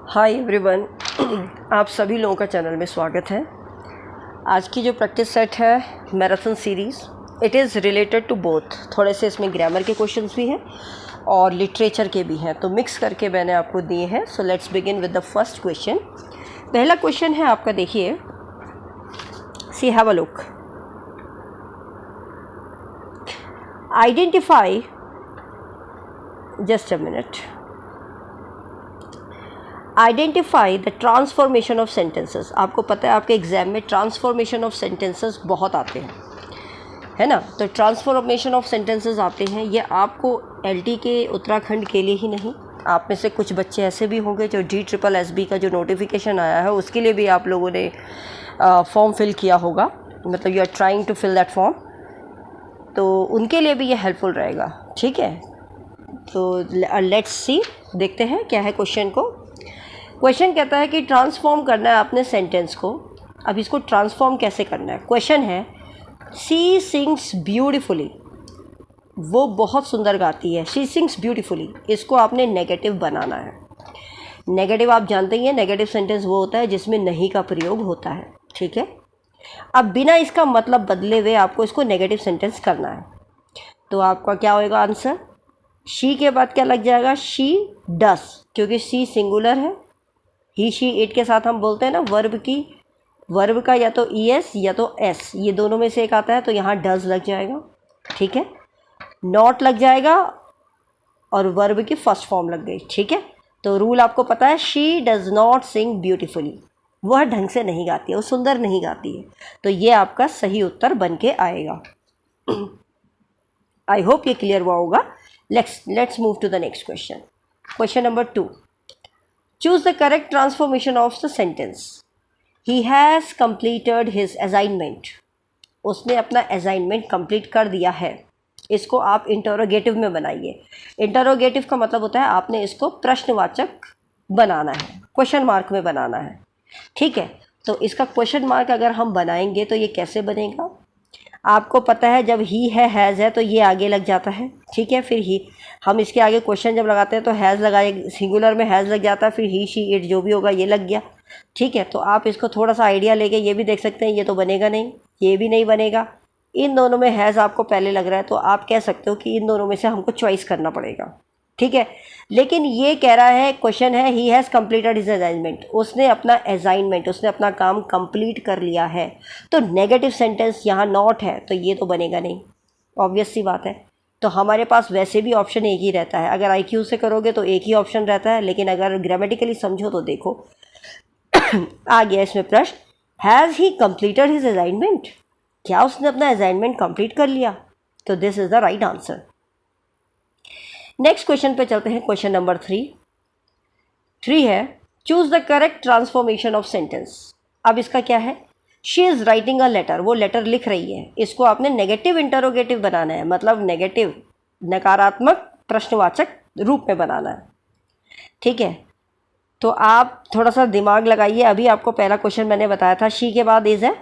Hi everyone, आप सभी लोगों का चैनल में स्वागत है। आज की जो प्रैक्टिस सेट है marathon series, it is related to both. थोड़े से इसमें ग्रामर के क्वेश्चंस भी हैं और लिटरेचर के भी हैं, तो मिक्स करके मैंने आपको दिए हैं। So let's begin with the first question. पहला क्वेश्चन है आपका, देखिए, see have a look. Identify, just a minute, identify the transformation of sentences. आपको पता है आपके एग्जाम में ट्रांसफॉर्मेशन ऑफ सेंटेंसेस बहुत आते हैं, है ना। तो ट्रांसफॉर्मेशन ऑफ सेंटेंसेस आते हैं, ये आपको एलटी के उत्तराखंड के लिए ही नहीं, आप में से कुछ बच्चे ऐसे भी होंगे जो DSSB का जो नोटिफिकेशन आया है उसके लिए भी आप लोगों ने फॉर्म फिल किया होगा, मतलब you are trying to fill that form, तो उनके लिए भी ये हेल्पफुल रहेगा। ठीक है, तो लेट्स सी, देखते हैं क्या है क्वेश्चन को। क्वेश्चन कहता है कि ट्रांसफॉर्म करना है आपने सेंटेंस को। अब इसको ट्रांसफॉर्म कैसे करना है? क्वेश्चन है, शी सिंग्स ब्यूटीफुली, वो बहुत सुंदर गाती है। शी सिंग्स ब्यूटीफुली, इसको आपने नेगेटिव बनाना है। नेगेटिव आप जानते ही हैं, नेगेटिव सेंटेंस वो होता है जिसमें नहीं का प्रयोग होता है। ठीक है, अब बिना इसका मतलब बदले हुए आपको इसको नेगेटिव सेंटेंस करना है। तो आपका क्या होएगा आंसर? शी के बाद क्या लग जाएगा? शी डस, क्योंकि शी सिंगुलर है। ही शी इट के साथ हम बोलते हैं ना वर्ब का या तो ES या तो S, ये दोनों में से एक आता है, तो यहाँ डज लग जाएगा। ठीक है, नॉट लग जाएगा और वर्ब की फर्स्ट फॉर्म लग गई। ठीक है, तो रूल आपको पता है, she does not sing beautifully, वह ढंग से नहीं गाती है, वो सुंदर नहीं गाती है। तो ये आपका सही उत्तर बन के आएगा। आई होप ये क्लियर हुआ होगा। Let's move to the next question. Question number 2, choose the correct transformation of the sentence. He has completed his assignment. उसने अपना असाइनमेंट कंप्लीट कर दिया है। इसको आप इंटरोगेटिव में बनाइए। इंटरोगेटिव का मतलब होता है आपने इसको प्रश्नवाचक बनाना है, क्वेश्चन मार्क में बनाना है। ठीक है, तो इसका क्वेश्चन मार्क अगर हम बनाएंगे तो ये कैसे बनेगा? आपको पता है जब ही है, हैज़ है, तो ये आगे लग जाता है। ठीक है, फिर ही हम इसके आगे क्वेश्चन जब लगाते हैं तो हैज़ लगाए, सिंगुलर में हैज़ लग जाता है, फिर ही शी इट जो भी होगा ये लग गया। ठीक है, तो आप इसको थोड़ा सा आइडिया लेके ये भी देख सकते हैं, ये तो बनेगा नहीं, ये भी नहीं बनेगा। इन दोनों में हैज़ आपको पहले लग रहा है, तो आप कह सकते हो कि इन दोनों में से हमको चॉइस करना पड़ेगा। ठीक है, लेकिन ये कह रहा है, क्वेश्चन है, he has completed his assignment, उसने अपना असाइनमेंट, उसने अपना काम कंप्लीट कर लिया है। तो नेगेटिव सेंटेंस यहाँ नॉट है, तो ये तो बनेगा नहीं, ऑब्वियस सी बात है। तो हमारे पास वैसे भी ऑप्शन एक ही रहता है, अगर IQ से करोगे तो एक ही ऑप्शन रहता है, लेकिन अगर ग्रामेटिकली समझो तो देखो आ गया इसमें प्रश्न, has he completed his assignment, क्या उसने अपना असाइनमेंट कंप्लीट कर लिया? तो this is the right answer. Next question पे चलते हैं। क्वेश्चन नंबर 3 है, choose the correct transformation of sentence. अब इसका क्या है? She is writing a letter, वो लेटर लिख रही है। इसको आपने नेगेटिव इंटरोगेटिव बनाना है, मतलब नेगेटिव नकारात्मक प्रश्नवाचक रूप में बनाना है। ठीक है, तो आप थोड़ा सा दिमाग लगाइए। अभी आपको पहला क्वेश्चन मैंने बताया था, शी के बाद इज़ है,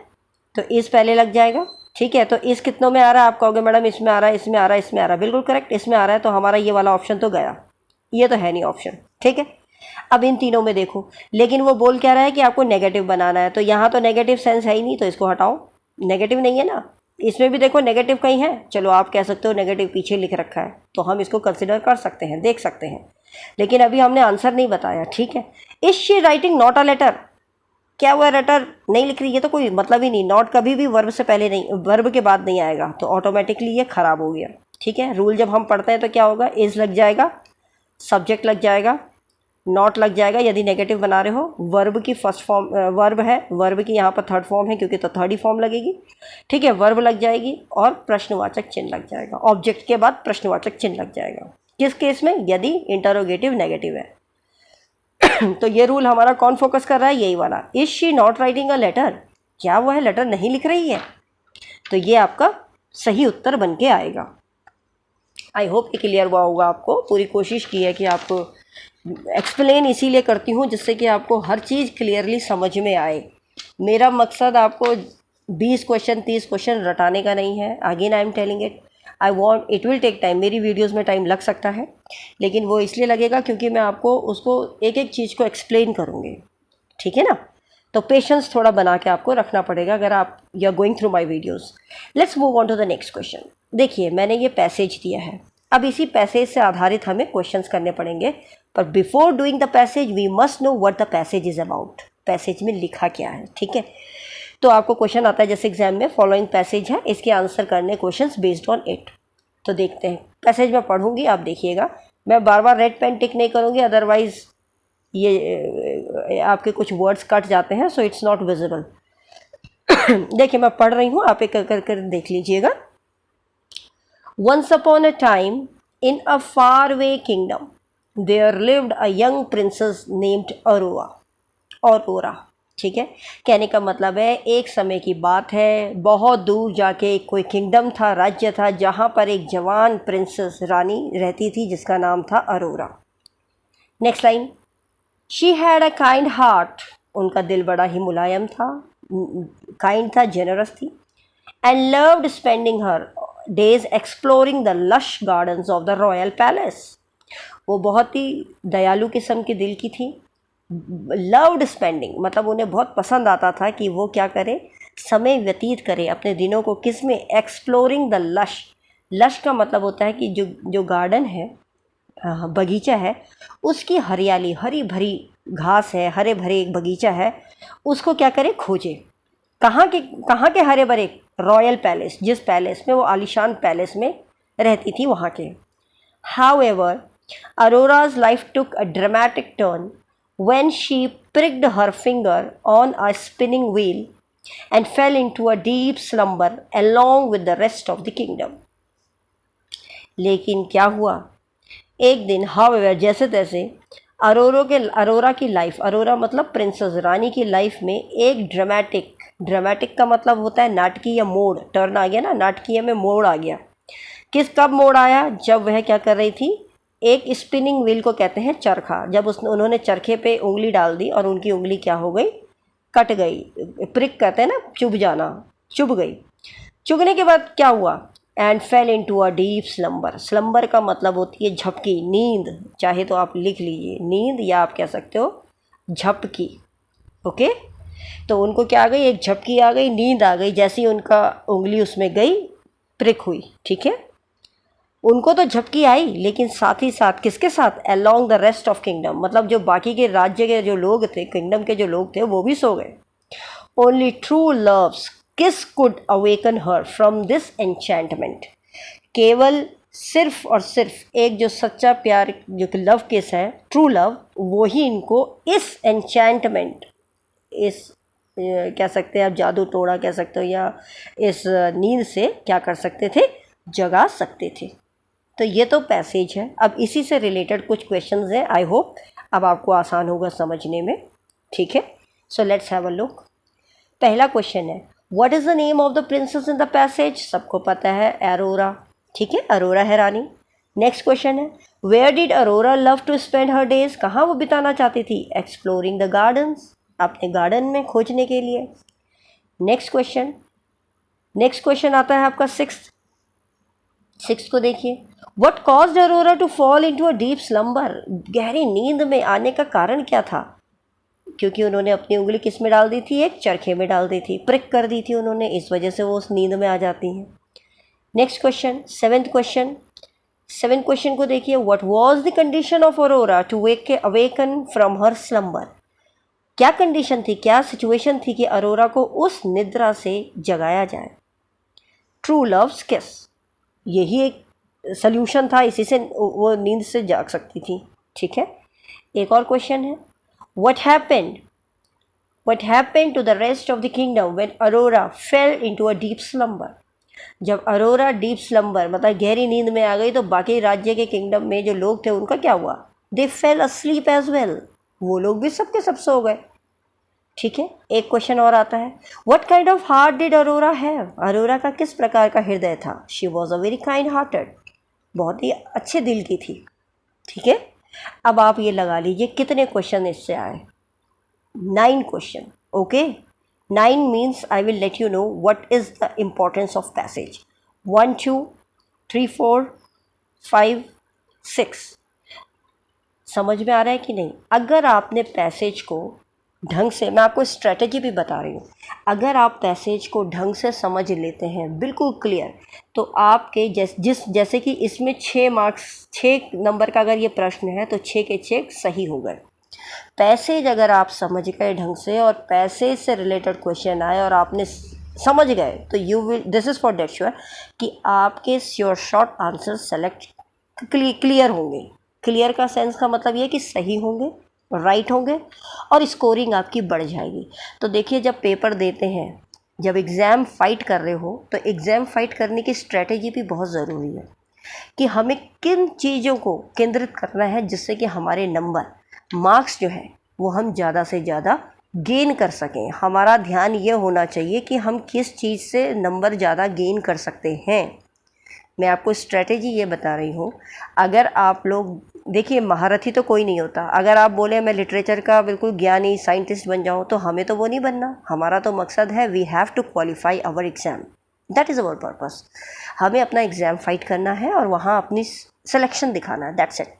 तो इज़ पहले लग जाएगा। ठीक है, तो इस कितनों में आ रहा है? आप कहोगे मैडम इसमें आ रहा है, इसमें आ रहा है, इसमें आ रहा है। बिल्कुल करेक्ट, इसमें आ रहा है, तो हमारा ये वाला ऑप्शन तो गया, ये तो है नहीं ऑप्शन। ठीक है, अब इन तीनों में देखो, लेकिन वो बोल क्या रहा है कि आपको नेगेटिव बनाना है, तो यहाँ तो नेगेटिव सेंस है ही नहीं, तो इसको हटाओ, नेगेटिव नहीं है ना। इसमें भी देखो नेगेटिव कहीं है, चलो आप कह सकते हो नेगेटिव पीछे लिख रखा है, तो हम इसको कंसिडर कर सकते हैं, देख सकते हैं, लेकिन अभी हमने आंसर नहीं बताया। ठीक है, is she writing not a letter, क्या हुआ लेटर नहीं लिख रही, ये तो कोई मतलब ही नहीं। नॉट कभी भी वर्ब से पहले नहीं, वर्ब के बाद नहीं आएगा, तो ऑटोमेटिकली ये खराब हो गया। ठीक है, रूल जब हम पढ़ते हैं तो क्या होगा, इज लग जाएगा, सब्जेक्ट लग जाएगा, नॉट लग जाएगा यदि नेगेटिव बना रहे हो, वर्ब की फर्स्ट फॉर्म, वर्ब है, वर्ब की यहाँ पर थर्ड फॉर्म है क्योंकि तो थर्ड ही फॉर्म लगेगी। ठीक है, वर्ब लग जाएगी और प्रश्नवाचक चिन्ह लग जाएगा, ऑब्जेक्ट के बाद प्रश्नवाचक चिन्ह लग जाएगा। किस केस में? यदि इंटरोगेटिव नेगेटिव है। तो ये रूल हमारा कौन फोकस कर रहा है? यही वाला, is she not writing a letter, क्या वो है लेटर नहीं लिख रही है? तो ये आपका सही उत्तर बन के आएगा। आई होप ये क्लियर हुआ होगा आपको। पूरी कोशिश की है कि आपको एक्सप्लेन इसीलिए करती हूँ जिससे कि आपको हर चीज़ क्लियरली समझ में आए। मेरा मकसद आपको 20 क्वेश्चन 30 क्वेश्चन रटाने का नहीं है। Again I am telling it, I want, it will take time, मेरी वीडियोज़ में टाइम लग सकता है, लेकिन वो इसलिए लगेगा क्योंकि मैं आपको उसको एक एक चीज़ को एक्सप्लेन करूँगी, ठीक है ना। तो पेशेंस थोड़ा बना के आपको रखना पड़ेगा अगर आप you are going through my videos. Let's move on to the next question. देखिए मैंने ये पैसेज दिया है, अब इसी पैसेज से आधारित हमें क्वेश्चंस करने पड़ेंगे, पर before doing the passage we must know what the passage is about, passage में लिखा क्या है, ठीक है। तो आपको क्वेश्चन आता है जैसे एग्जाम में, फॉलोइंग पैसेज है, इसके आंसर करने क्वेश्चंस बेस्ड ऑन इट। तो देखते हैं, पैसेज में पढ़ूंगी, आप देखिएगा, मैं बार बार रेड पेन टिक नहीं करूंगी, अदरवाइज ये आपके कुछ वर्ड्स कट जाते हैं, सो इट्स नॉट विजिबल। देखिए मैं पढ़ रही हूँ, आप एक कर देख लीजिएगा। Once upon a time in a far way kingdom there lived a young princess named Aurora. ठीक है, कहने का मतलब है एक समय की बात है, बहुत दूर जाके एक कोई किंगडम था, राज्य था, जहाँ पर एक जवान प्रिंसेस रानी रहती थी जिसका नाम था Arora. Next line, she had a kind heart, उनका दिल बड़ा ही मुलायम था, काइंड था, जेनरस थी, and loved spending her days exploring the lush gardens of the royal palace. वो बहुत ही दयालु किस्म के दिल की थी। लव्ड स्पेंडिंग मतलब उन्हें बहुत पसंद आता था कि वो क्या करे, समय व्यतीत करे अपने दिनों को, किस में, एक्सप्लोरिंग द लश। लश का मतलब होता है कि जो गार्डन है, बगीचा है, उसकी हरियाली, हरी भरी घास है, हरे भरे एक बगीचा है, उसको क्या करे, खोजे। कहाँ के हरे भरे, रॉयल पैलेस, जिस पैलेस में वो आलीशान पैलेस में रहती थी वहाँ के। However Arora's life took a dramatic turn when she pricked her finger on a spinning wheel and fell into a deep slumber along with the rest of the kingdom. लेकिन क्या हुआ, एक दिन हाउएवर जैसे तैसे अरोरा की लाइफ, अरोरा मतलब प्रिंसेस रानी की लाइफ में एक ड्रामेटिक का मतलब होता है नाटकीय मोड़, टर्न आ गया ना, नाटकीय में मोड़ आ गया। कब मोड़ आया, जब वह क्या कर रही थी, एक स्पिनिंग व्हील को कहते हैं चरखा, जब उन्होंने चरखे पे उंगली डाल दी और उनकी उंगली क्या हो गई, कट गई, प्रिक कहते हैं ना, चुभ जाना, चुभ गई। चुभने के बाद क्या हुआ, and fail into a deep slumber. Slumber का मतलब होती है झपकी, नींद, चाहे तो आप लिख लीजिए नींद, या आप कह सकते हो झपकी। ओके, तो उनको क्या आ गई, एक झपकी आ गई, नींद आ गई, जैसे ही उनका उंगली उसमें गई, प्रिक हुई। ठीक है, उनको तो झपकी आई, लेकिन साथ ही साथ किसके साथ, along the rest of kingdom, मतलब जो बाकी के राज्य के जो लोग थे, किंगडम के जो लोग थे, वो भी सो गए। ओनली ट्रू लव्स किस could awaken her from this enchantment. केवल सिर्फ और सिर्फ एक जो सच्चा प्यार, जो कि लव किस है, ट्रू लव, वो ही इनको इस एन्चेंटमेंट, इस कह सकते हैं आप जादू टोड़ा कह सकते हो, या इस नींद से क्या कर सकते थे, जगा सकते थे। तो ये तो पैसेज है। अब इसी से रिलेटेड कुछ क्वेश्चंस हैं, आई होप अब आपको आसान होगा समझने में। ठीक है, so let's have a look. पहला क्वेश्चन है, what is the name of the princess in the passage, सबको पता है, अरोरा। ठीक है, अरोरा है रानी। नेक्स्ट क्वेश्चन है, where did Aurora love to spend her days, कहाँ वो बिताना चाहती थी, एक्सप्लोरिंग द गार्डन्स, अपने गार्डन में खोजने के लिए। नेक्स्ट क्वेश्चन आता है आपका सिक्स को देखिए, what caused Aurora to fall into a deep slumber, गहरी नींद में आने का कारण क्या था, क्योंकि उन्होंने अपनी उंगली किस में डाल दी थी, एक चरखे में डाल दी थी, प्रिक कर दी थी उन्होंने, इस वजह से वो उस नींद में आ जाती हैं। नेक्स्ट क्वेश्चन, सेवेंथ क्वेश्चन को देखिए, what was the condition of Aurora to awaken from her slumber, क्या कंडीशन थी, क्या सिचुएशन थी कि अरोरा को उस निद्रा से जगाया जाए। ट्रू लव्स किस, यही एक सल्यूशन था, इसी से वो नींद से जाग सकती थी। ठीक है, एक और क्वेश्चन है, what happened to the rest of the kingdom when Aurora fell into a deep slumber, जब अरोरा डीप स्लम्बर मतलब गहरी नींद में आ गई, तो बाकी राज्य के किंगडम में जो लोग थे उनका क्या हुआ, दे फेल अस्लीप एज वेल, वो लोग भी सबके सब सो गए। ठीक है, एक क्वेश्चन और आता है, what kind of heart did Arora have, Arora का किस प्रकार का हृदय था, she was a very kind hearted, बहुत ही अच्छे दिल की थी। ठीक है, अब आप ये लगा लीजिए कितने क्वेश्चन इससे आए, 9 question. Okay, 9 means I will let you know what is the importance of passage. 1 2 3 4 5 6। समझ में आ रहा है कि नहीं? अगर आपने पैसेज को ढंग से, मैं आपको स्ट्रेटजी भी बता रही हूँ, अगर आप पैसेज को ढंग से समझ लेते हैं बिल्कुल क्लियर, तो आपके जैसे कि इसमें 6 मार्क्स, 6 नंबर का अगर ये प्रश्न है तो 6 के 6 सही हो गए। पैसेज अगर आप समझ गए ढंग से और पैसेज से रिलेटेड क्वेश्चन आए और आपने समझ गए, तो you will, this is for date sure कि आपके sure short answer select clear होंगे। क्लियर का सेंस का मतलब ये कि सही होंगे, राइट होंगे और स्कोरिंग आपकी बढ़ जाएगी। तो देखिए, जब पेपर देते हैं, जब एग्ज़ाम फाइट कर रहे हो, तो एग्ज़ाम फाइट करने की स्ट्रेटेजी भी बहुत ज़रूरी है कि हमें किन चीज़ों को केंद्रित करना है जिससे कि हमारे नंबर, मार्क्स जो है वो हम ज़्यादा से ज़्यादा गेन कर सकें। हमारा ध्यान ये होना चाहिए कि हम किस चीज़ से नंबर ज़्यादा गेन कर सकते हैं। मैं आपको स्ट्रेटेजी ये बता रही हूँ। अगर आप लोग देखिए, महारथी तो कोई नहीं होता। अगर आप बोले मैं लिटरेचर का बिल्कुल ज्ञानी साइंटिस्ट बन जाऊँ, तो हमें तो वो नहीं बनना। हमारा तो मकसद है we have to qualify our exam, that is our purpose. हमें अपना एग्ज़ाम फाइट करना है और वहाँ अपनी सिलेक्शन दिखाना है, that's it.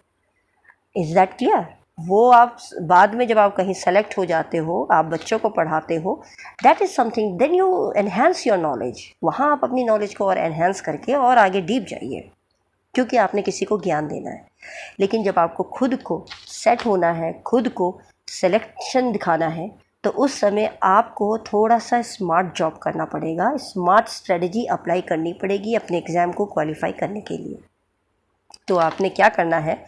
Is that clear? वो आप बाद में जब आप कहीं सेलेक्ट हो जाते हो, आप बच्चों को पढ़ाते हो, that is something, then you enhance your knowledge. वहाँ आप अपनी नॉलेज को और एनहेंस करके और आगे डीप जाइए, क्योंकि आपने किसी को ज्ञान देना है। लेकिन जब आपको खुद को सेट होना है, खुद को सिलेक्शन दिखाना है, तो उस समय आपको थोड़ा सा स्मार्ट जॉब करना पड़ेगा, स्मार्ट स्ट्रेटजी अप्लाई करनी पड़ेगी अपने एग्ज़ाम को क्वालिफाई करने के लिए। तो आपने क्या करना है,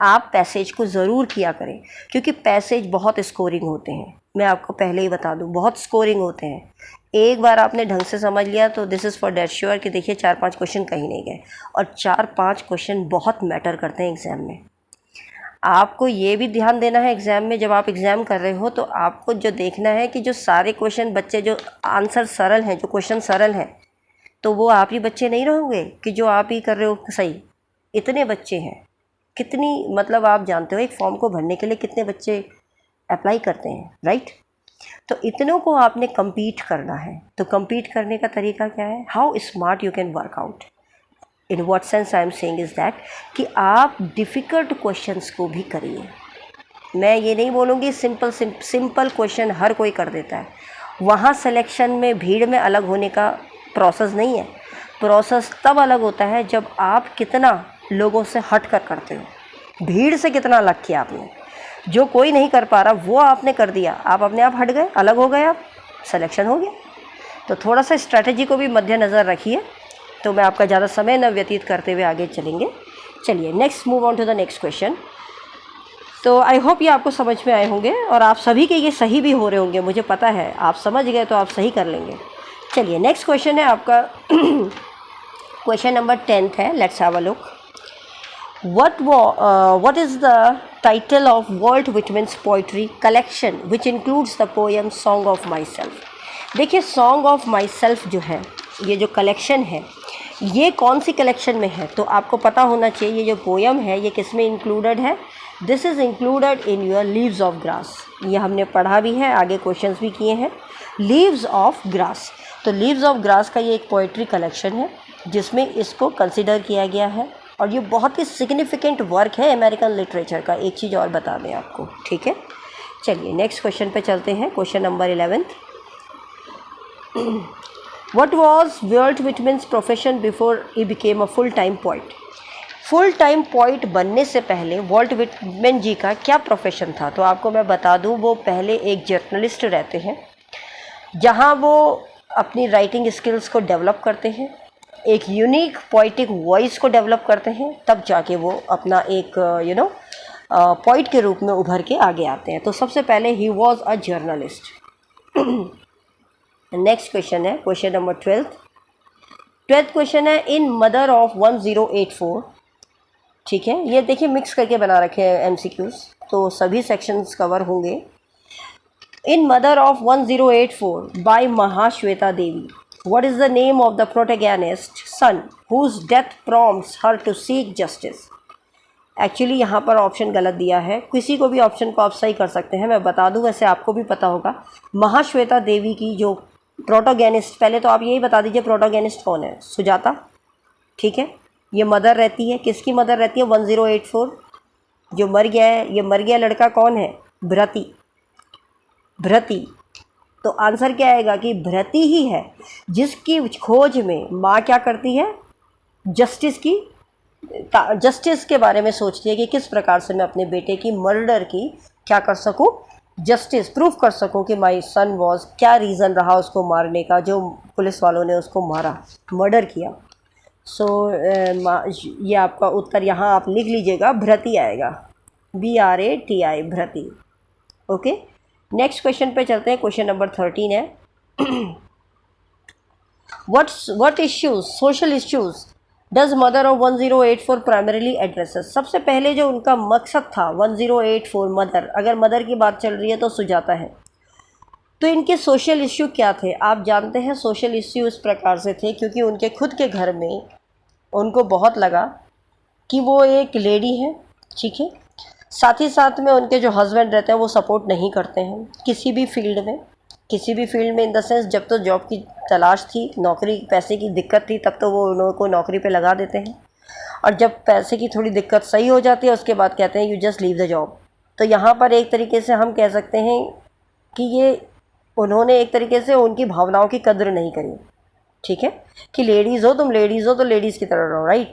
आप पैसेज को ज़रूर किया करें, क्योंकि पैसेज बहुत स्कोरिंग होते हैं। मैं आपको पहले ही बता दूं, बहुत स्कोरिंग होते हैं। एक बार आपने ढंग से समझ लिया तो this is for date sure कि देखिए 4-5 क्वेश्चन कहीं नहीं गए, और 4-5 क्वेश्चन बहुत मैटर करते हैं एग्ज़ाम में। आपको ये भी ध्यान देना है एग्ज़ाम में, जब आप एग्ज़ाम कर रहे हो तो आपको जो देखना है कि जो सारे क्वेश्चन बच्चे, जो आंसर सरल हैं, जो क्वेश्चन सरल हैं, तो वो आप ही बच्चे नहीं रहोगे कि जो आप ही कर रहे हो सही। इतने बच्चे हैं, कितनी, मतलब आप जानते हो एक फॉर्म को भरने के लिए कितने बच्चे अप्लाई करते हैं, राइट? तो इतनों को आपने compete करना है। तो compete करने का तरीका क्या है? How smart you can work out. In what sense I am saying is that कि आप डिफ़िकल्ट क्वेश्चंस को भी करिए। मैं ये नहीं बोलूँगी सिंपल क्वेश्चन हर कोई कर देता है। वहाँ सिलेक्शन में, भीड़ में अलग होने का प्रोसेस नहीं है। प्रोसेस तब अलग होता है जब आप कितना लोगों से हट कर करते हो। भीड़ से कितना अलग किया आपने, जो कोई नहीं कर पा रहा वो आपने कर दिया, आप अपने आप हट गए, अलग हो गए, आप सिलेक्शन हो गया। तो थोड़ा सा स्ट्रैटेजी को भी मद्देनज़र रखिए। तो मैं आपका ज़्यादा समय न व्यतीत करते हुए आगे चलेंगे। चलिए, next move on to the next question. तो आई होप ये आपको समझ में आए होंगे और आप सभी के ये सही भी हो रहे होंगे, मुझे पता है। आप समझ गए तो आप सही कर लेंगे। चलिए, नेक्स्ट क्वेश्चन है आपका क्वेश्चन नंबर 10 है। Let's have a look. What is the title of Walt Whitman's poetry collection which includes the poem Song of Myself? देखिए, Song of Myself जो है, ये जो कलेक्शन है, ये कौन सी कलेक्शन में है? तो आपको पता होना चाहिए ये जो पोएम है ये किस में इंक्लूडेड है। This is included in your leaves of grass. ये हमने पढ़ा भी है, आगे क्वेश्चंस भी किए हैं। लीव्स ऑफ ग्रास, तो लीव्स ऑफ ग्रास का ये एक पोइट्री कलेक्शन है जिसमें इसको कंसिडर किया गया है, और ये बहुत ही सिग्निफिकेंट वर्क है अमेरिकन लिटरेचर का। एक चीज़ और बता दें आपको, ठीक है? चलिए, नेक्स्ट क्वेश्चन पे चलते हैं। Question number 11। What was Walt Whitman's profession before he became a full-time poet? Full time poet बनने से पहले वॉल्ट विटमैन जी का क्या प्रोफेशन था? तो आपको मैं बता दूं, वो पहले एक जर्नलिस्ट रहते हैं, जहां वो अपनी राइटिंग स्किल्स को डेवलप करते हैं, एक यूनिक पोइटिक वॉइस को डेवलप करते हैं, तब जाके वो अपना एक पोइट के रूप में उभर के आगे आते हैं। तो सबसे पहले he was a journalist. Next question है क्वेश्चन नंबर 12th क्वेश्चन है, इन मदर ऑफ 1084। ठीक है, ये देखिए मिक्स करके बना रखे हैं एमसीक्यूज, तो सभी सेक्शंस कवर होंगे। In Mother of 1084 by Mahasweta Devi, what is the name of the protagonist son whose death prompts her to seek justice? Actually यहाँ पर ऑप्शन गलत दिया है, किसी को भी ऑप्शन को आप सही कर सकते हैं। मैं बता दूं, वैसे आपको भी पता होगा, महाश्वेता देवी की जो प्रोटोगेनिस्ट, पहले तो आप यही बता दीजिए प्रोटोगेनिस्ट कौन है? सुजाता, ठीक है? ये मदर रहती है, किसकी मदर रहती है? 1084 जो मर गया है, ये मर गया लड़का कौन है? भृति। भृति। तो आंसर क्या आएगा कि भृति ही है जिसकी खोज में माँ क्या करती है? जस्टिस के बारे में सोचती है कि किस प्रकार से मैं अपने बेटे की मर्डर की क्या कर सकूं? जस्टिस प्रूफ कर सकूं कि माय सन वॉज, क्या रीज़न रहा उसको मारने का, जो पुलिस वालों ने उसको मारा, मर्डर किया। सो ये आपका उत्तर यहाँ आप लिख लीजिएगा, भृति आएगा, BRATI, भृति। ओके, नेक्स्ट क्वेश्चन पे चलते हैं। क्वेश्चन नंबर 13 है what issues, social issues does mother of 1084 primarily addresses? सबसे पहले जो उनका मकसद था 1084 मदर, अगर मदर की बात चल रही है तो सुजाता है, तो इनके सोशल इश्यू क्या थे? आप जानते हैं सोशल इश्यू इस प्रकार से थे क्योंकि उनके खुद के घर में उनको बहुत लगा कि वो एक लेडी है, ठीक है, साथ ही साथ में उनके जो हस्बैंड रहते हैं वो सपोर्ट नहीं करते हैं किसी भी फील्ड में, इन द सेंस जब तो जॉब की तलाश थी, नौकरी पैसे की दिक्कत थी, तब तो वो उनको नौकरी पे लगा देते हैं, और जब पैसे की थोड़ी दिक्कत सही हो जाती है उसके बाद कहते हैं you just leave the job. तो यहाँ पर एक तरीके से हम कह सकते हैं कि ये उन्होंने एक तरीके से उनकी भावनाओं की कद्र नहीं करी, ठीक है, कि लेडीज़ हो, तुम लेडीज़ हो तो लेडीज़ की तरह रहो, राइट।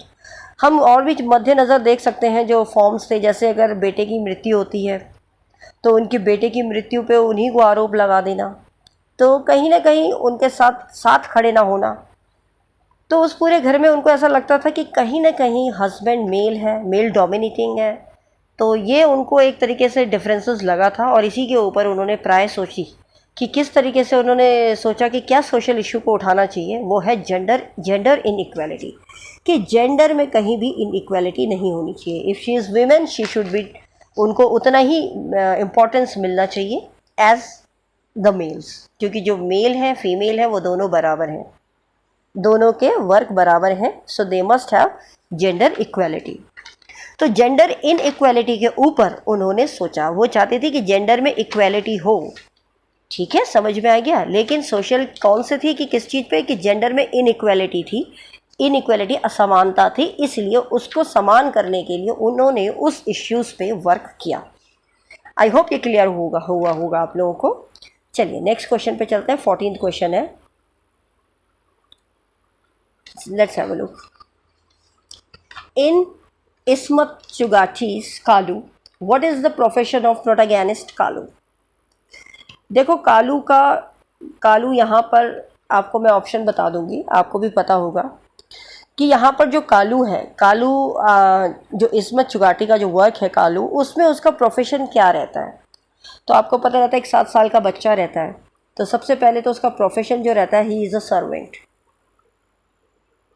हम और भी मद्देनज़र देख सकते हैं जो फॉर्म्स थे, जैसे अगर बेटे की मृत्यु होती है तो उनके बेटे की मृत्यु पे उन्हीं को आरोप लगा देना, तो कहीं ना कहीं उनके साथ खड़े ना होना, तो उस पूरे घर में उनको ऐसा लगता था कि कहीं ना कहीं हस्बैंड मेल है, मेल डोमिनेटिंग है, तो ये उनको एक तरीके से डिफरेंसेस लगा था, और इसी के ऊपर उन्होंने प्राय सोची कि किस तरीके से उन्होंने सोचा कि क्या सोशल इशू को उठाना चाहिए। वो है जेंडर इनइक्वालिटी, कि जेंडर में कहीं भी इनइक्वालिटी नहीं होनी चाहिए। If she is women she should be, उनको उतना ही इम्पोर्टेंस मिलना चाहिए एज द मेल्स, क्योंकि जो मेल है फीमेल है वो दोनों बराबर हैं, दोनों के वर्क बराबर हैं, so they must have gender equality. तो जेंडर इनइक्वालिटी के ऊपर उन्होंने सोचा, वो चाहती थी कि जेंडर में इक्वालिटी हो, ठीक है, समझ में आ गया। लेकिन सोशल कौन से थी कि किस चीज़ पे, कि जेंडर में इनइक्वालिटी थी, इनइक्वालिटी असमानता थी, इसलिए उसको समान करने के लिए उन्होंने उस इश्यूज़ पे वर्क किया। आई होप ये क्लियर हुआ आप लोगों को। चलिए नेक्स्ट क्वेश्चन पे चलते हैं। 14th क्वेश्चन है, let's have a look. In Ismat Chughtai's Kalu, what is the profession of protagonist Kalu? देखो कालू यहाँ पर आपको मैं ऑप्शन बता दूंगी, आपको भी पता होगा कि यहाँ पर जो कालू है, जो इस्मत चुगाटी का जो वर्क है कालू, उसमें उसका प्रोफेशन क्या रहता है? तो आपको पता रहता है एक 7 साल का बच्चा रहता है, तो सबसे पहले तो उसका प्रोफेशन जो रहता है, ही इज़ अ सर्वेंट,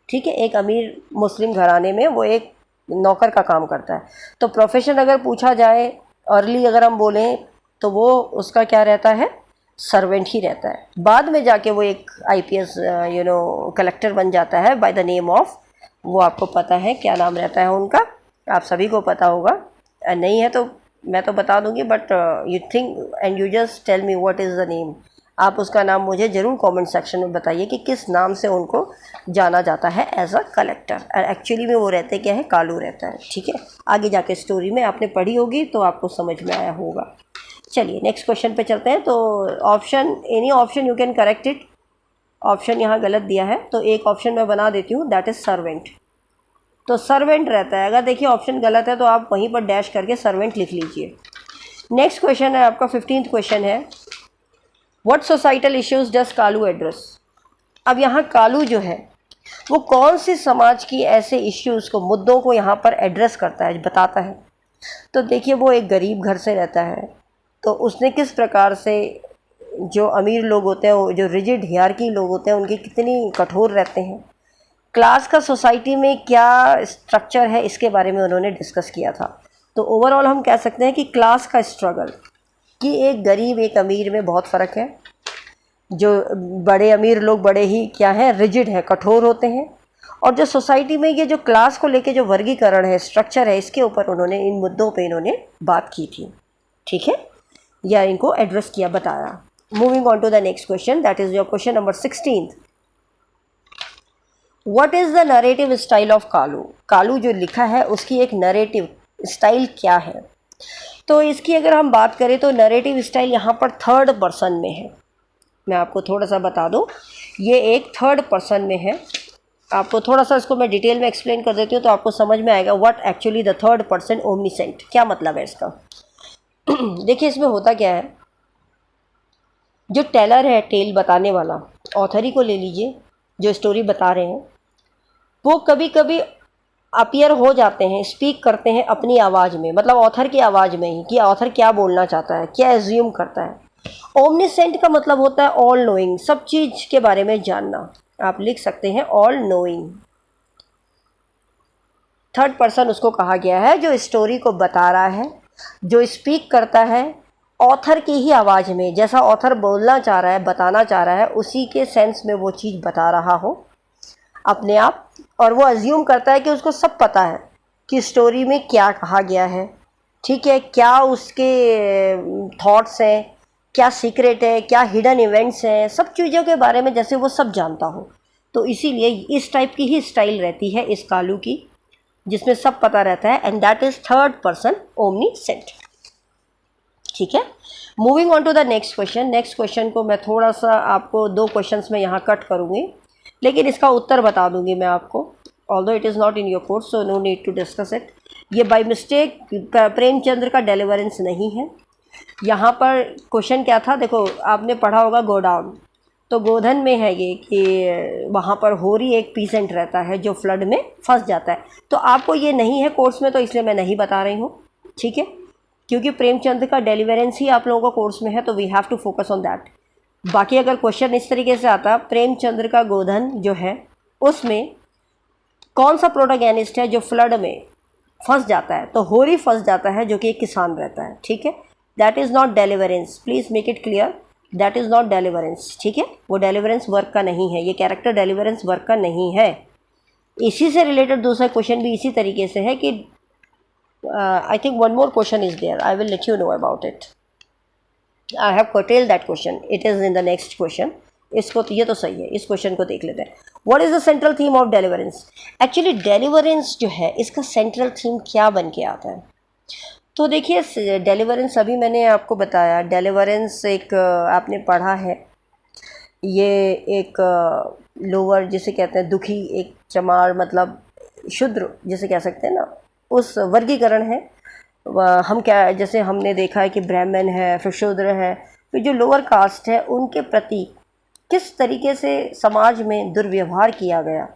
ठीक है। एक अमीर मुस्लिम घराने में वो एक नौकर का काम करता है, तो प्रोफेशन अगर पूछा जाए अर्ली अगर हम बोलें तो वो उसका क्या रहता है? सर्वेंट ही रहता है। बाद में जाके वो एक IPS कलेक्टर बन जाता है बाय द नेम ऑफ, वो आपको पता है क्या नाम रहता है उनका, आप सभी को पता होगा, नहीं है तो मैं तो बता दूंगी, but you think and you just tell me what is the name. आप उसका नाम मुझे ज़रूर कमेंट सेक्शन में बताइए कि किस नाम से उनको जाना जाता है एज अ कलेक्टर। एक्चुअली में वो रहते क्या है? कालू रहता है, ठीक है। आगे जाके स्टोरी में आपने पढ़ी होगी तो आपको समझ में आया होगा। चलिए नेक्स्ट क्वेश्चन पे चलते हैं। तो option, any option you can correct it. Option यहाँ गलत दिया है तो एक ऑप्शन मैं बना देती हूँ, दैट इज़ सर्वेंट। तो सर्वेंट रहता है, अगर देखिए ऑप्शन गलत है तो आप वहीं पर डैश करके सर्वेंट लिख लीजिए। नेक्स्ट क्वेश्चन है आपका 15th क्वेश्चन है, what societal issues does Kalu address? अब यहाँ कालू जो है वो कौन सी समाज की ऐसे इश्यूज़ को, मुद्दों को यहाँ पर एड्रेस करता है, बताता है। तो देखिए वो एक गरीब घर से रहता है, तो उसने किस प्रकार से जो अमीर लोग होते हैं, जो रिजिड हियरार्की लोग होते हैं, उनकी कितनी कठोर रहते हैं, क्लास का सोसाइटी में क्या स्ट्रक्चर है, इसके बारे में उन्होंने डिस्कस किया था। तो ओवरऑल हम कह सकते हैं कि क्लास का स्ट्रगल, कि एक गरीब एक अमीर में बहुत फ़र्क है। जो बड़े अमीर लोग बड़े ही क्या हैं, रिजिड है, कठोर होते हैं, और जो सोसाइटी में ये जो क्लास को लेके जो वर्गीकरण है, स्ट्रक्चर है, इसके ऊपर उन्होंने, इन मुद्दों पे इन्होंने बात की थी, ठीक है, या इनको एड्रेस किया, बताया। Moving on to the next question, that is your question number 16th। What is the narrative style of Kalu? Kalu जो लिखा है उसकी एक नरेटिव स्टाइल क्या है? तो इसकी अगर हम बात करें तो नरेटिव स्टाइल यहाँ पर थर्ड पर्सन में है। मैं आपको थोड़ा सा बता दूँ, ये एक थर्ड पर्सन में है। आपको थोड़ा सा इसको मैं डिटेल में एक्सप्लेन कर देती हूँ तो आपको समझ में आएगा what actually the third person omniscient क्या मतलब है इसका। देखिए इसमें होता क्या है, जो टेलर है, टेल बताने वाला, ऑथर ही को ले लीजिए जो स्टोरी बता रहे हैं, वो कभी कभी अपीयर हो जाते हैं, स्पीक करते हैं अपनी आवाज़ में, मतलब ऑथर की आवाज़ में ही, कि ऑथर क्या बोलना चाहता है, क्या एज्यूम करता है। ओमनीसेंट का मतलब होता है ऑल नोइंग, सब चीज़ के बारे में जानना। आप लिख सकते हैं ऑल नोइंग। थर्ड पर्सन उसको कहा गया है जो स्टोरी को बता रहा है, जो स्पीक करता है ऑथर की ही आवाज़ में, जैसा ऑथर बोलना चाह रहा है, बताना चाह रहा है, उसी के सेंस में वो चीज़ बता रहा हो अपने आप। और वो अज्यूम करता है कि उसको सब पता है कि स्टोरी में क्या कहा गया है, ठीक है, क्या उसके थॉट्स हैं, क्या सीक्रेट है, क्या हिडन इवेंट्स हैं, सब चीज़ों के बारे में जैसे वो सब जानता हो। तो इसीलिए इस टाइप की ही स्टाइल रहती है इस कालू की, जिसमें सब पता रहता है, and that is third person omniscient. ठीक है, moving on to the next question. Next question को मैं थोड़ा सा आपको 2 क्वेश्चंस में यहाँ कट करूँगी, लेकिन इसका उत्तर बता दूंगी मैं आपको, although it is not in your course so no need to discuss it. ये बाय मिस्टेक प्रेमचंद्र का डेलिवरेंस नहीं है। यहाँ पर क्वेश्चन क्या था, देखो आपने पढ़ा होगा गोडाउन, तो गोधन में है ये कि वहाँ पर होरी एक पीसेंट रहता है जो फ्लड में फंस जाता है। तो आपको ये नहीं है कोर्स में, तो इसलिए मैं नहीं बता रही हूँ, ठीक है, क्योंकि प्रेमचंद का डेलिवरेंस ही आप लोगों को कोर्स में है, तो we have to focus on that. बाकी अगर क्वेश्चन इस तरीके से आता, प्रेमचंद्र का गोधन जो है उसमें कौन सा प्रोटोगेनिस्ट है जो फ्लड में फंस जाता है, तो होरी फंस जाता है जो कि एक किसान रहता है, ठीक है। That is not deliverance, please make it clear, that is not deliverance, ठीक है, वो डेलिवरेंस वर्क का नहीं है, ये कैरेक्टर डेलिवरेंस वर्क का नहीं है। इसी से रिलेटेड दूसरा क्वेश्चन भी इसी तरीके से है कि I think one more question is there, I will let you know about it. I have curtailed that question, it is in the next question. इसको तो ये तो सही है, इस क्वेश्चन को देख लेते हैं। What is the central theme of deliverance? Actually deliverance जो है इसका सेंट्रल थीम क्या बन के आता है? तो देखिए डेलिवरेंस, अभी मैंने आपको बताया, डेलिवरेंस एक आपने पढ़ा है, ये एक लोअर जिसे कहते हैं, दुखी, एक चमार, मतलब शूद्र जिसे कह सकते हैं ना, उस वर्गीकरण है। हम क्या, जैसे हमने देखा है कि ब्राह्मण है, फिर शूद्र है, फिर जो लोअर कास्ट है उनके प्रति किस तरीके से समाज में दुर्व्यवहार किया गया,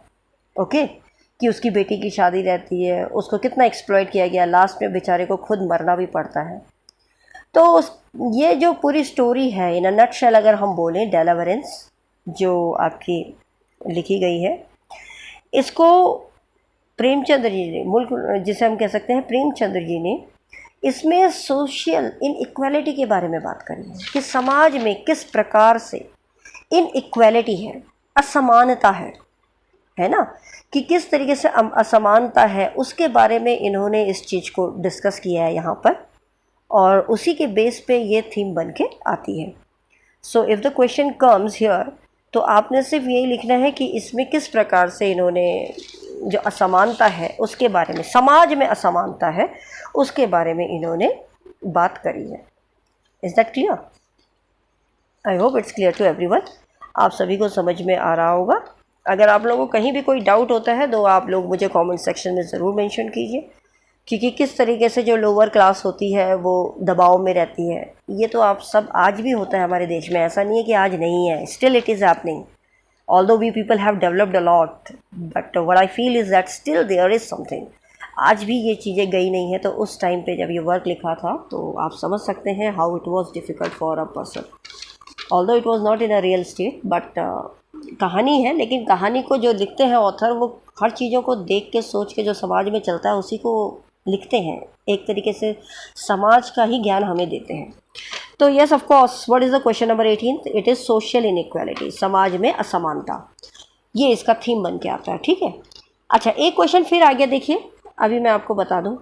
ओके, कि उसकी बेटी की शादी रहती है, उसको कितना एक्सप्लॉइट किया गया, लास्ट में बेचारे को खुद मरना भी पड़ता है। तो ये जो पूरी स्टोरी है इन अ नटशेल अगर हम बोलें, डेलिवरेंस जो आपकी लिखी गई है, इसको प्रेमचंद्र जी ने, मुल्क जिसे हम कह सकते हैं प्रेमचंद्र जी ने, इसमें सोशल इनइक्वालिटी के बारे में बात करी है कि समाज में किस प्रकार से इनइक्वालिटी है, असमानता है ना, कि किस तरीके से असमानता है, उसके बारे में इन्होंने इस चीज़ को डिस्कस किया है यहाँ पर, और उसी के बेस पे ये थीम बन के आती है। So if the question comes here, तो आपने सिर्फ यही लिखना है कि इसमें किस प्रकार से इन्होंने जो असमानता है उसके बारे में, समाज में असमानता है उसके बारे में इन्होंने बात करी है। Is that clear? I hope it's clear to everyone. आप सभी को समझ में आ रहा होगा। अगर आप लोगों को कहीं भी कोई डाउट होता है तो आप लोग मुझे कमेंट सेक्शन में ज़रूर मेंशन कीजिए, क्योंकि किस तरीके से जो लोअर क्लास होती है वो दबाव में रहती है, ये तो आप सब आज भी होता है हमारे देश में, ऐसा नहीं है कि आज नहीं है, still it is happening. Although we people have developed a lot, but what I feel is that still there is something. आज भी ये चीज़ें गई नहीं है। तो उस टाइम पे जब ये वर्क लिखा था तो आप समझ सकते हैं how it was difficult for a person, although it was not in a real estate, but कहानी है, लेकिन कहानी को जो लिखते हैं ऑथर, वो हर चीज़ों को देख के सोच के जो समाज में चलता है उसी को लिखते हैं, एक तरीके से समाज का ही ज्ञान हमें देते हैं। तो yes of course, what is the question number 18? It is social inequality, समाज में असमानता, ये इसका थीम बन के आता है, ठीक है। अच्छा, एक क्वेश्चन फिर आ गया, देखिए अभी मैं आपको बता दूं,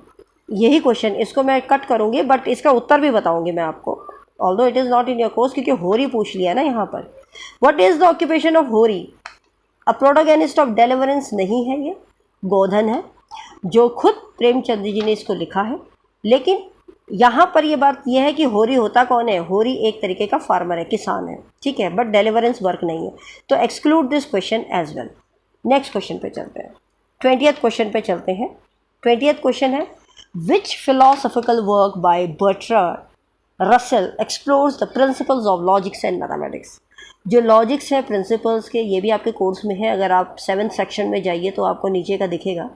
यही क्वेश्चन, इसको मैं कट करूंगी बट इसका उत्तर भी बताऊंगी मैं आपको, although it is not in your course, क्योंकि होरी पूछ लिया ना यहाँ पर। What is the occupation of होरी? अब प्रोटोगेनिस्ट ऑफ डेलिवरेंस नहीं है, ये गोधन है, जो खुद प्रेमचंद जी ने इसको लिखा है। लेकिन यहाँ पर ये बात यह है कि होरी होता कौन है, होरी एक तरीके का फार्मर है, किसान है, ठीक है, बट डेलिवरेंस वर्क नहीं है, तो exclude this question as well. Next question पे चलते हैं, 20th क्वेश्चन पे चलते हैं। 20th क्वेश्चन है, which philosophical work by Bertrand Russell explores the principles of logics and mathematics. जो लॉजिक्स है प्रिंसिपल्स के, ये भी आपके कोर्स में है, अगर आप 7th सेक्शन में जाइए तो आपको नीचे का दिखेगा,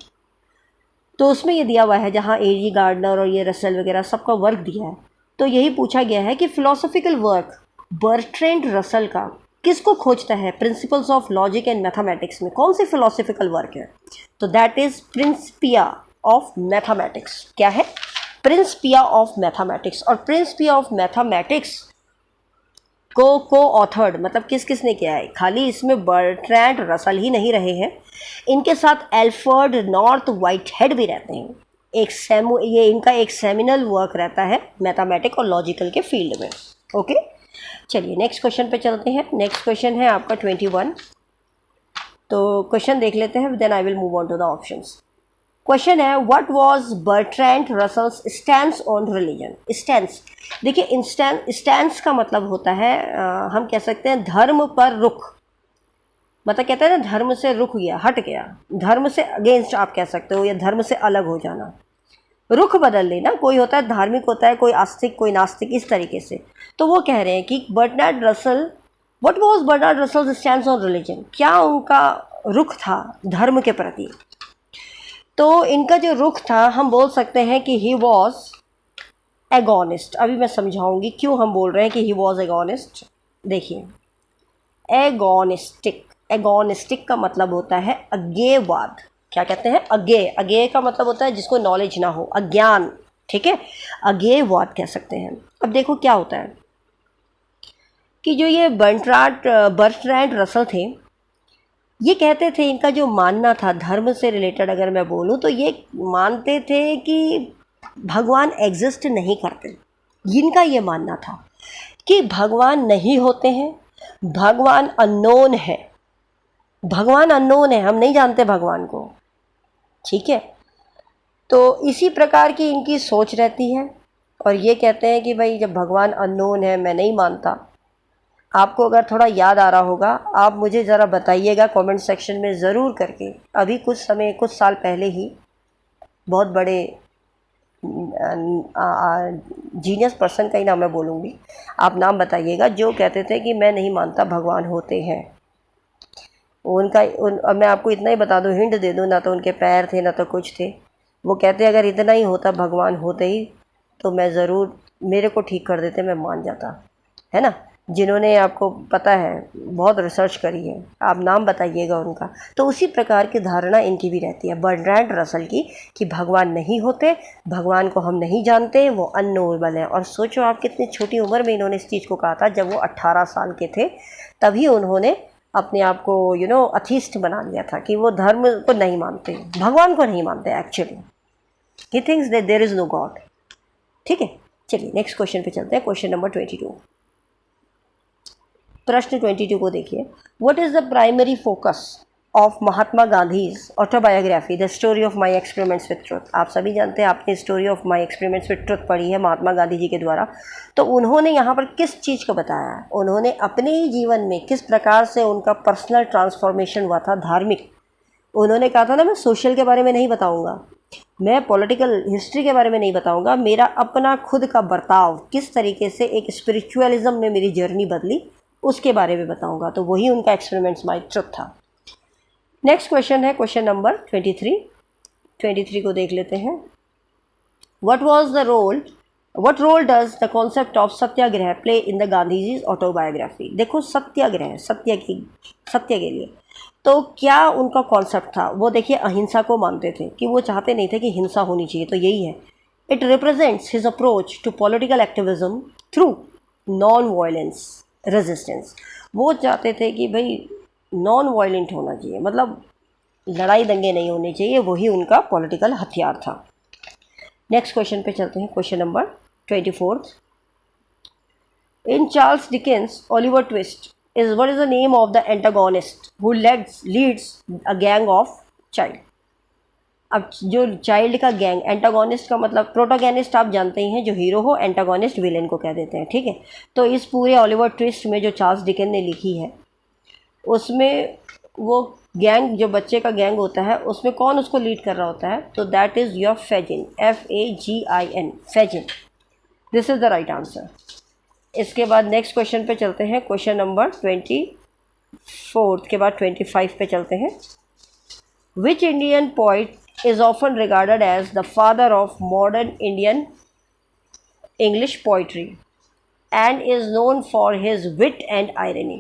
तो उसमें ये दिया हुआ है जहाँ A.G. गार्डनर और ये रसेल वगैरह सबका वर्क दिया है। तो यही पूछा गया है कि फिलोसॉफिकल वर्क बर्ट्रैंड रसेल का किसको खोजता है principles of logic and mathematics में, कौन सी फिलोसॉफिकल वर्क है, तो that is Principia of mathematics. क्या है, प्रिंसिपिया ऑफ मैथमेटिक्स। और प्रिंसिपिया ऑफ मैथमेटिक्स को ऑथर्ड मतलब किस किस ने किया है, खाली इसमें बर्ट्रैंड रसेल ही नहीं रहे हैं, इनके साथ एल्फ्रेड नॉर्थ व्हाइटहेड भी रहते हैं। ये इनका एक सेमिनल वर्क रहता है मैथमेटिक और लॉजिकल के फील्ड में। ओके, चलिए नेक्स्ट क्वेश्चन पे चलते हैं। नेक्स्ट क्वेश्चन है आपका 21। तो क्वेश्चन देख लेते हैं, then I will move on to the options. Question है, what was Bertrand Russell's stance on religion. Stance, देखिए स्टैंस का मतलब होता है हम कह सकते हैं धर्म पर रुख, मतलब कहते हैं ना धर्म से रुक गया, हट गया, धर्म से अगेंस्ट आप कह सकते हो, या धर्म से अलग हो जाना, रुख बदल लेना। कोई होता है धार्मिक होता है, कोई आस्तिक, कोई नास्तिक, इस तरीके से। तो वो कह रहे हैं कि Bertrand Russell, what was Bertrand Russell's stance on religion, क्या उनका रुख था धर्म के प्रति। तो इनका जो रुख था हम बोल सकते हैं कि ही वॉज एगोनिस्ट। अभी मैं समझाऊंगी क्यों हम बोल रहे हैं कि ही वॉज एगोनिस्ट। देखिए, एगोनिस्टिक का मतलब होता है अज्ञेयवाद। क्या कहते हैं, अज्ञेय। अज्ञेय का मतलब होता है जिसको नॉलेज ना हो, अज्ञान, ठीक है, अज्ञेयवाद कह सकते हैं। अब देखो क्या होता है कि जो ये बर्ट्रैंड रसेल थे, ये कहते थे, इनका जो मानना था धर्म से रिलेटेड अगर मैं बोलूँ तो ये मानते थे कि भगवान एग्जिस्ट नहीं करते। इनका ये मानना था कि भगवान नहीं होते हैं, भगवान अननोन है, भगवान अननोन है, हम नहीं जानते भगवान को, ठीक है। तो इसी प्रकार की इनकी सोच रहती है, और ये कहते हैं कि भाई जब भगवान अननोन है, मैं नहीं मानता। आपको अगर थोड़ा याद आ रहा होगा, आप मुझे ज़रा बताइएगा कमेंट सेक्शन में ज़रूर करके। अभी कुछ साल पहले ही बहुत बड़े जीनियस पर्सन का ही नाम मैं बोलूँगी, आप नाम बताइएगा, जो कहते थे कि मैं नहीं मानता भगवान होते हैं। अब मैं आपको इतना ही बता दूँ, हिंट दे दूँ, ना तो उनके पैर थे ना तो कुछ थे। वो कहते अगर इतना ही होता भगवान होते ही तो मैं ज़रूर, मेरे को ठीक कर देते, मैं मान जाता, है ना। जिन्होंने, आपको पता है, बहुत रिसर्च करी है, आप नाम बताइएगा उनका। तो उसी प्रकार की धारणा इनकी भी रहती है बर्ट्रैंड रसेल की, कि भगवान नहीं होते, भगवान को हम नहीं जानते, वो अननोएबल है। और सोचो आप कितनी छोटी उम्र में इन्होंने इस चीज़ को कहा था, जब वो 18 साल के थे, तभी उन्होंने अपने आप को अथीस्ट बना लिया था, कि वो धर्म को नहीं मानते, भगवान को नहीं मानते actually. He thinks that there is no God, ठीक है। चलिए नेक्स्ट क्वेश्चन पे चलते हैं, क्वेश्चन नंबर 22। प्रश्न 22 को देखिए, what is the primary focus of Mahatma Gandhi's autobiography the story of my experiments with truth. आप सभी जानते हैं, आपने story of my experiments with truth पढ़ी है महात्मा गांधी जी के द्वारा। तो उन्होंने यहाँ पर किस चीज़ को बताया है, उन्होंने अपने ही जीवन में किस प्रकार से उनका पर्सनल ट्रांसफॉर्मेशन हुआ था, धार्मिक। उन्होंने कहा था ना, मैं सोशल के बारे में नहीं बताऊँगा, मैं पॉलिटिकल हिस्ट्री के बारे में नहीं बताऊँगा, मेरा अपना खुद का बर्ताव, किस तरीके से एक स्पिरिचुअलिज्म में मेरी जर्नी बदली, उसके बारे में बताऊंगा। तो वही उनका एक्सपेरिमेंट्स बाय ट्रुथ था। नेक्स्ट क्वेश्चन है क्वेश्चन नंबर 23 को देख लेते हैं। What role does the concept of satyagraha play in the Gandhiji's autobiography. देखो, सत्याग्रह, सत्य के लिए, तो क्या उनका कॉन्सेप्ट था, वो देखिए अहिंसा को मानते थे, कि वो चाहते नहीं थे कि हिंसा होनी चाहिए, तो यही है। It represents his approach to political activism through non violence resistance. वो चाहते थे कि भाई नॉन वायलेंट होना चाहिए, मतलब लड़ाई दंगे नहीं होने चाहिए, वही उनका पॉलिटिकल हथियार था। नेक्स्ट क्वेश्चन पे चलते हैं, question number 24। In Charles Dickens Oliver twist is what is the name of the antagonist who leads a gang of child? अब जो चाइल्ड का गैंग, एंटागोनिस्ट का मतलब प्रोटोगेनिस्ट आप जानते ही हैं, जो हीरो हो, एंटागोनिस्ट विलेन को कह देते हैं, ठीक है। तो इस पूरे ओलिवर ट्विस्ट में जो चार्ल्स डिकेंस ने लिखी है उसमें वो गैंग, जो बच्चे का गैंग होता है, उसमें कौन उसको लीड कर रहा होता है? तो that is your Fagin, FAGIN, Fagin. This is the right answer. इसके बाद नेक्स्ट क्वेश्चन पे चलते हैं, क्वेश्चन नंबर 24 के बाद 25 पे चलते हैं। Which Indian poet is often regarded as the father of modern Indian English poetry and is known for his wit and irony?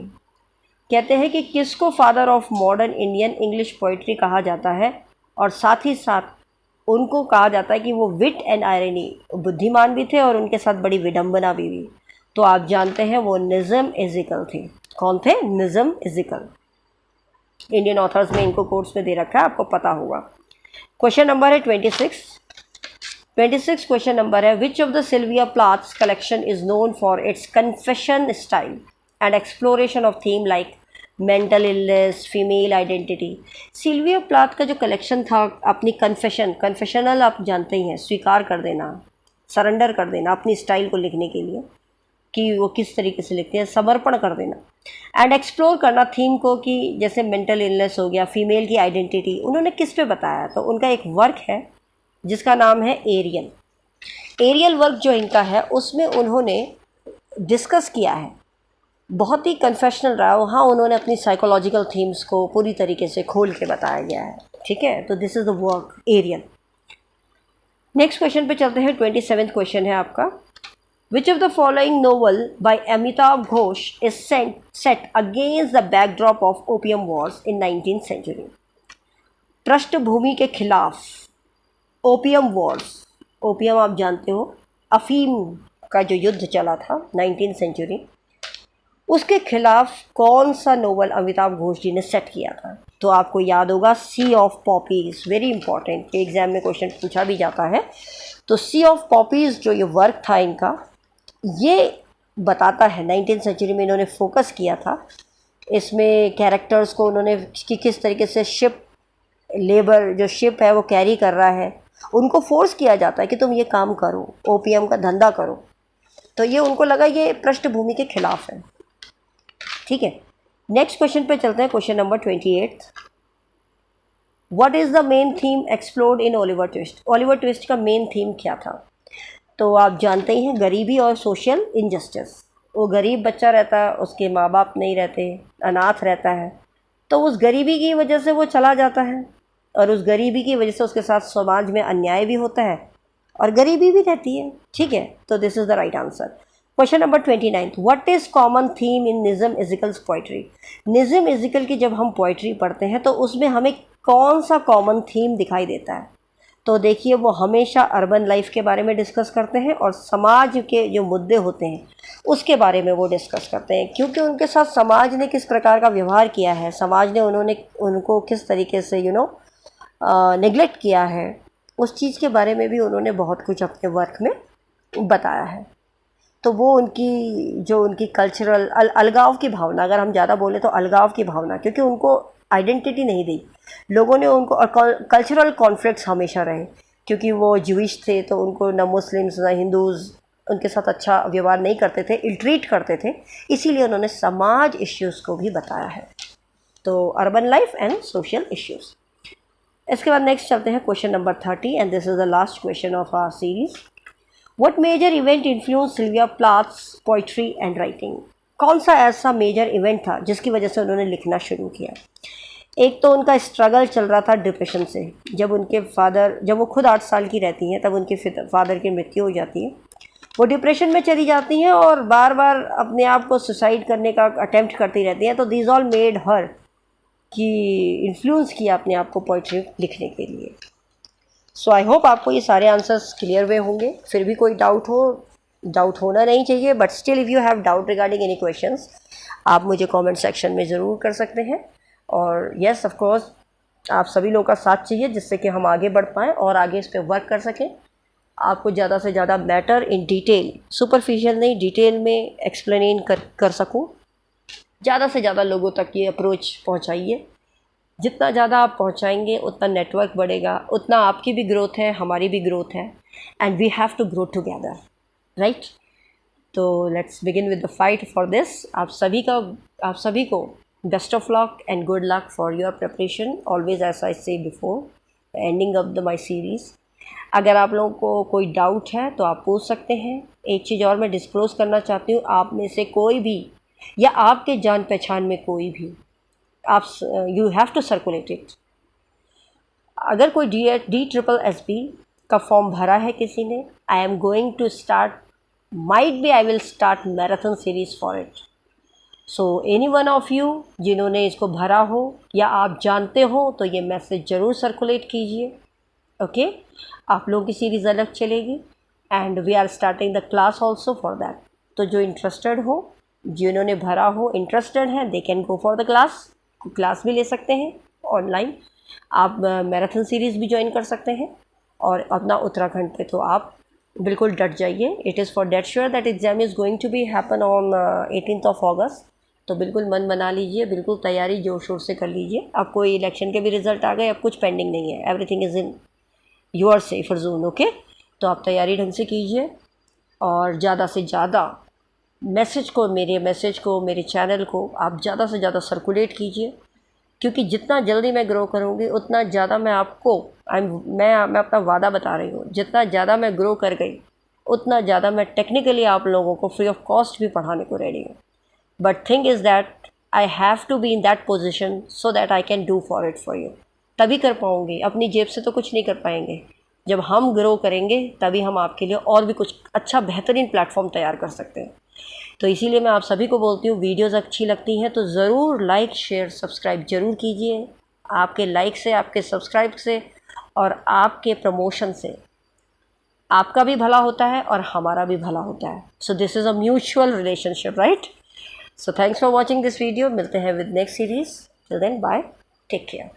कहते हैं कि किसको father of modern Indian English poetry कहा जाता है, और साथ ही साथ उनको कहा जाता है कि वो विट एंड आयरनी, बुद्धिमान भी थे और उनके साथ बड़ी विडम्बना भी हुई। तो आप जानते हैं वो निज़म इज़िकल थे। कौन थे? निज़म इज़िकल। इंडियन ऑथर्स में इनको कोर्स में दे रखा है, आपको पता होगा। क्वेश्चन नंबर है 26 क्वेश्चन नंबर है, which of the Sylvia Plath's collection is known for its confession style and exploration of theme like mental illness, female identity? Sylvia Plath का जो कलेक्शन था अपनी कन्फेशनल आप जानते ही हैं, स्वीकार कर देना, सरेंडर कर देना अपनी स्टाइल को लिखने के लिए कि वो किस तरीके से लिखते हैं, समर्पण कर देना, एंड एक्सप्लोर करना थीम को कि जैसे मेंटल इलनेस हो गया, फीमेल की आइडेंटिटी, उन्होंने किस पे बताया? तो उनका एक वर्क है जिसका नाम है एरियल। एरियल वर्क जो इनका है उसमें उन्होंने डिस्कस किया है, बहुत ही कन्फेशनल रहा। वहाँ उन्होंने अपनी साइकोलॉजिकल थीम्स को पूरी तरीके से खोल के बताया गया है, ठीक है। तो this is the work aerial. Next question पे चलते हैं, 27th क्वेश्चन है आपका। Which of the following novel by Amitabh Ghosh is set against the backdrop of opium wars in 19th century? पृष्ठभूमि के खिलाफ ओपियम वॉर्स, ओपियम आप जानते हो, अफीम का जो युद्ध चला था 19th सेंचुरी, उसके खिलाफ कौन सा नोवेल अमिताभ घोष जी ने सेट किया था? तो आपको याद होगा Sea of Poppies, very important, exam में क्वेश्चन पूछा भी जाता है। तो सी ऑफ पॉपीज जो ये वर्क था इनका, ये बताता है 19th सेंचुरी में इन्होंने फोकस किया था। इसमें कैरेक्टर्स को उन्होंने कि किस तरीके से शिप लेबर, जो शिप है वो कैरी कर रहा है, उनको फोर्स किया जाता है कि तुम ये काम करो, ओपीएम का धंधा करो। तो ये उनको लगा ये पृष्ठभूमि के खिलाफ है, ठीक है। नेक्स्ट क्वेश्चन पे चलते हैं, question number 28। What is the main theme explored in Oliver twist? Oliver twist का मेन थीम क्या था? तो आप जानते ही हैं, गरीबी और सोशल इनजस्टिस। वो गरीब बच्चा रहता है, उसके माँ बाप नहीं रहते, अनाथ रहता है, तो उस गरीबी की वजह से वो चला जाता है, और उस गरीबी की वजह से उसके साथ समाज में अन्याय भी होता है और गरीबी भी रहती है, ठीक है। तो this is the right answer. Question number 29, what is common theme in Nissim Ezekiel's poetry? Nissim Ezekiel की जब हम पोइट्री पढ़ते हैं तो उसमें हमें कौन सा कॉमन थीम दिखाई देता है? तो देखिए, वो हमेशा अर्बन लाइफ के बारे में डिस्कस करते हैं और समाज के जो मुद्दे होते हैं उसके बारे में वो डिस्कस करते हैं, क्योंकि उनके साथ समाज ने किस प्रकार का व्यवहार किया है, समाज ने उनको किस तरीके से नेग्लेक्ट किया है, उस चीज़ के बारे में भी उन्होंने बहुत कुछ अपने वर्क में बताया है। तो वो उनकी कल्चरल अलगाव की भावना, अगर हम ज़्यादा बोलें तो अलगाव की भावना, क्योंकि उनको आइडेंटिटी नहीं दी लोगों ने उनको, और कल्चरल कॉन्फ्लिक्ट्स हमेशा रहे, क्योंकि वो ज्यूइश थे तो उनको न मुस्लिम्स न हिंदूज़ उनके साथ अच्छा व्यवहार नहीं करते थे, इल ट्रीट करते थे, इसीलिए उन्होंने समाज इश्यूज़ को भी बताया है। तो urban life and social issues. इसके बाद नेक्स्ट चलते हैं, question number 30 and this is the last question of our series. What major event influence Sylvia Plath's poetry and writing? कौन सा ऐसा मेजर इवेंट था जिसकी वजह से उन्होंने लिखना शुरू किया? एक तो उनका स्ट्रगल चल रहा था डिप्रेशन से, जब वो खुद 8 साल की रहती हैं तब उनके फादर की मृत्यु हो जाती है, वो डिप्रेशन में चली जाती हैं और बार बार अपने आप को सुसाइड करने का अटेम्प्ट करती रहती हैं। तो दिस ऑल मेड हर कि इन्फ्लुएंस किया अपने आप को पोइट्री लिखने के लिए। सो आई होप आपको ये सारे आंसर्स क्लियर हुए होंगे। फिर भी कोई डाउट होना नहीं चाहिए, but still if you have doubt regarding any questions आप मुझे कमेंट सेक्शन में ज़रूर कर सकते हैं। और येस, ऑफ कोर्स आप सभी लोगों का साथ चाहिए जिससे कि हम आगे बढ़ पाएँ और आगे इस पर वर्क कर सकें। आपको ज़्यादा से ज़्यादा मैटर इन डिटेल, सुपरफिशियल नहीं, डिटेल में एक्सप्लेन कर सकूँ। ज़्यादा से ज़्यादा लोगों तक ये अप्रोच पहुँचाइए। जितना ज़्यादा आप पहुँचाएंगे उतना नेटवर्क बढ़ेगा, उतना आपकी भी ग्रोथ है, हमारी भी ग्रोथ है, and we have to grow together, right. तो let's begin with the fight for this. आप सभी को best of luck and good luck for your preparation always, as I say before ending of the my series. अगर आप लोगों को कोई doubt है तो आप पूछ सकते हैं। एक चीज़ और मैं डिस्क्लोज करना चाहती हूँ, आप में से कोई भी या आपके जान पहचान में कोई भी, आप you have to circulate it. अगर कोई DSSB का फॉर्म भरा है किसी ने, I am going to start, might be I will start marathon series for it. So any one of you जिन्होंने इसको भरा हो या आप जानते हो तो ये मैसेज ज़रूर सर्कुलेट कीजिए, ओके। आप लोगों की सीरीज़ अलग चलेगी and we are starting the class also for that. तो जो इंटरेस्टेड हो, जिन्होंने भरा हो, इंटरेस्टेड हैं, they can go for the class भी ले सकते हैं ऑनलाइन। आप मैराथन सीरीज़ भी ज्वाइन कर सकते हैं और अपना उत्तराखंड पे तो आप बिल्कुल डट जाइए। It is for date sure that exam is going to be happen on 18 August. तो बिल्कुल मन बना लीजिए, बिल्कुल तैयारी जोर शोर से कर लीजिए। अब कोई इलेक्शन के भी रिज़ल्ट आ गए, अब कुछ पेंडिंग नहीं है, everything is in your safer zone, okay. तो आप तैयारी ढंग से कीजिए और ज़्यादा से ज़्यादा मेरे मैसेज को मेरे चैनल को आप ज़्यादा से ज़्यादा सर्कुलेट कीजिए, क्योंकि जितना जल्दी मैं ग्रो करूँगी उतना ज़्यादा मैं आपको मैं अपना वादा बता रही हूँ, जितना ज़्यादा मैं ग्रो कर गई उतना ज़्यादा मैं टेक्निकली आप लोगों को फ्री ऑफ कॉस्ट भी पढ़ाने को रेडी हूँ। But thing is that I have to be in that position so that I can do for it for you. तभी कर पाऊँगी, अपनी जेब से तो कुछ नहीं कर पाएंगे। जब हम ग्रो करेंगे तभी हम आपके लिए और भी कुछ अच्छा बेहतरीन प्लेटफॉर्म तैयार कर सकते हैं। तो इसीलिए मैं आप सभी को बोलती हूँ, वीडियोज़ अच्छी लगती हैं तो ज़रूर लाइक शेयर सब्सक्राइब ज़रूर कीजिए। आपके लाइक से, आपके सब्सक्राइब से और आपके प्रमोशन से आपका भी भला होता है और हमारा भी भला होता है। So this is a mutual relationship, right. So thanks for watching this video. मिलते हैं with next series. Till then bye, take care.